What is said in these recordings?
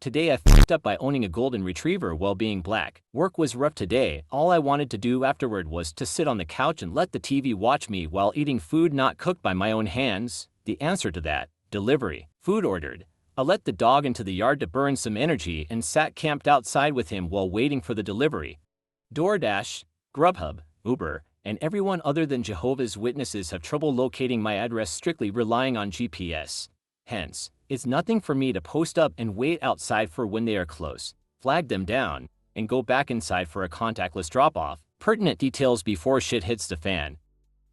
Today I fucked up by owning a golden retriever while being black. Work was rough today. All I wanted to do afterward was to sit on the couch and let the TV watch me while eating food not cooked by my own hands. The answer to that: delivery. Food ordered. I let the dog into the yard to burn some energy and sat camped outside with him while waiting for the delivery. DoorDash, Grubhub, Uber, and everyone other than Jehovah's Witnesses have trouble locating my address strictly relying on GPS. Hence, it's nothing for me to post up and wait outside for when they are close, flag them down, and go back inside for a contactless drop-off. Pertinent details before shit hits the fan.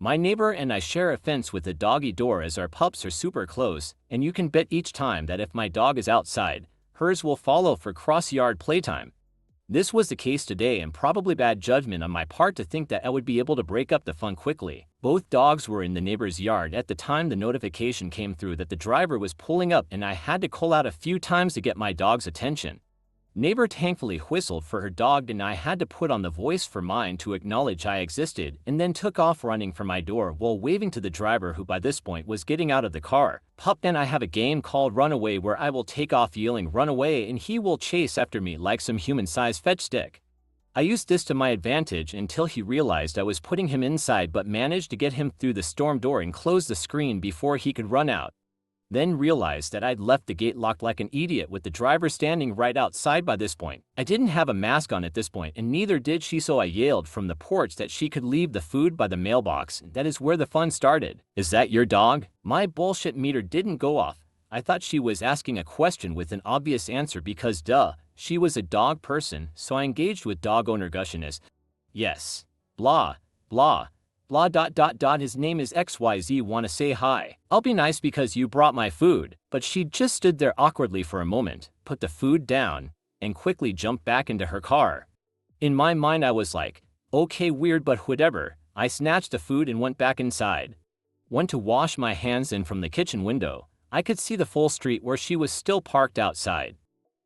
My neighbor and I share a fence with a doggy door as our pups are super close, and you can bet each time that if my dog is outside, hers will follow for cross-yard playtime. This was the case today, and probably bad judgment on my part to think that I would be able to break up the fun quickly. Both dogs were in the neighbor's yard at the time the notification came through that the driver was pulling up, and I had to call out a few times to get my dog's attention. Neighbor thankfully whistled for her dog, and I had to put on the voice for mine to acknowledge I existed, and then took off running for my door while waving to the driver, who by this point was getting out of the car. Pup and I have a game called Runaway where I will take off yelling "run away" and he will chase after me like some human-sized fetch stick. I used this to my advantage until he realized I was putting him inside, but managed to get him through the storm door and close the screen before he could run out. Then realized that I'd left the gate locked like an idiot with the driver standing right outside by this point. I didn't have a mask on at this point, and neither did she, so I yelled from the porch that she could leave the food by the mailbox. That is where the fun started. "Is that your dog?" My bullshit meter didn't go off. I thought she was asking a question with an obvious answer because duh, she was a dog person, so I engaged with dog owner gushiness. "Yes. Blah, blah. Blah ... his name is XYZ, wanna say hi. I'll be nice because you brought my food." But she just stood there awkwardly for a moment, put the food down, and quickly jumped back into her car. In my mind I was like, okay, weird, but whatever. I snatched the food and went back inside. Went to wash my hands, and from the kitchen window, I could see the full street where she was still parked outside.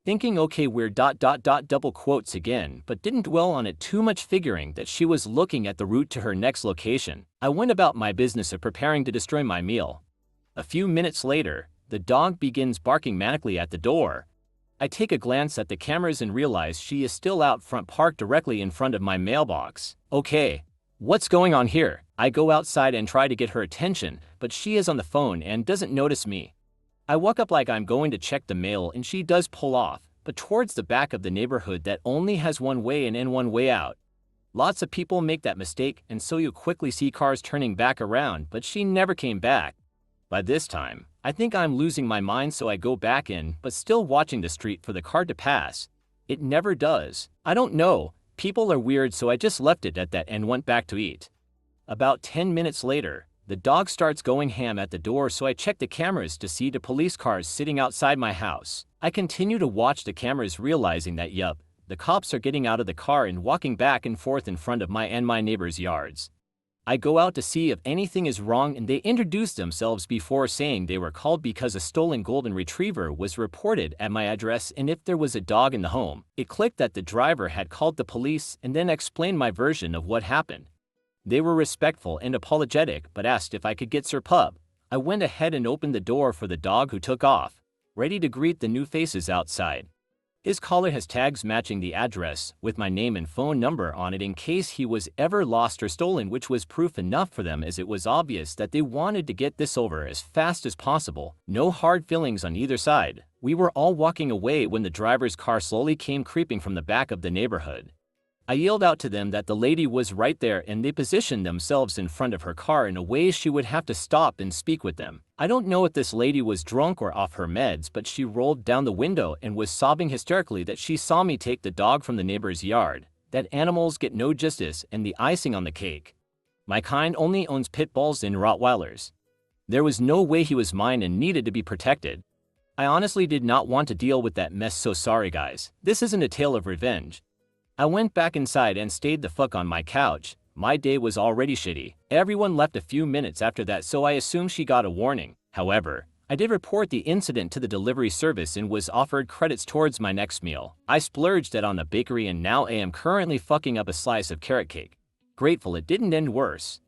Thinking okay, weird ... double quotes again, but didn't dwell on it too much, figuring that she was looking at the route to her next location. I went about my business of preparing to destroy my meal. A few minutes later, the dog begins barking manically at the door. I take a glance at the cameras and realize she is still out front, parked directly in front of my mailbox. Okay, what's going on here? I go outside and try to get her attention, but she is on the phone and doesn't notice me. I walk up like I'm going to check the mail, and she does pull off, but towards the back of the neighborhood that only has one way in and one way out. Lots of people make that mistake, and so you quickly see cars turning back around, but she never came back. By this time, I think I'm losing my mind, so I go back in, but still watching the street for the car to pass. It never does. I don't know, people are weird, so I just left it at that and went back to eat. About 10 minutes later, the dog starts going ham at the door, so I check the cameras to see the police cars sitting outside my house. I continue to watch the cameras, realizing that yup, the cops are getting out of the car and walking back and forth in front of my and my neighbor's yards. I go out to see if anything is wrong, and they introduce themselves before saying they were called because a stolen golden retriever was reported at my address and if there was a dog in the home. It clicked that the driver had called the police and then explained my version of what happened. They were respectful and apologetic, but asked if I could get Sir Pub. I went ahead and opened the door for the dog, who took off, ready to greet the new faces outside. His collar has tags matching the address, with my name and phone number on it in case he was ever lost or stolen, which was proof enough for them, as it was obvious that they wanted to get this over as fast as possible. No hard feelings on either side. We were all walking away when the driver's car slowly came creeping from the back of the neighborhood. I yelled out to them that the lady was right there, and they positioned themselves in front of her car in a way she would have to stop and speak with them. I don't know if this lady was drunk or off her meds, but she rolled down the window and was sobbing hysterically that she saw me take the dog from the neighbor's yard, that animals get no justice, and the icing on the cake: my kind only owns pit bulls and Rottweilers. There was no way he was mine and needed to be protected. I honestly did not want to deal with that mess, so sorry guys. This isn't a tale of revenge. I went back inside and stayed the fuck on my couch. My day was already shitty. Everyone left a few minutes after that, so I assumed she got a warning. However, I did report the incident to the delivery service and was offered credits towards my next meal. I splurged that on the bakery, and now I am currently fucking up a slice of carrot cake. Grateful it didn't end worse.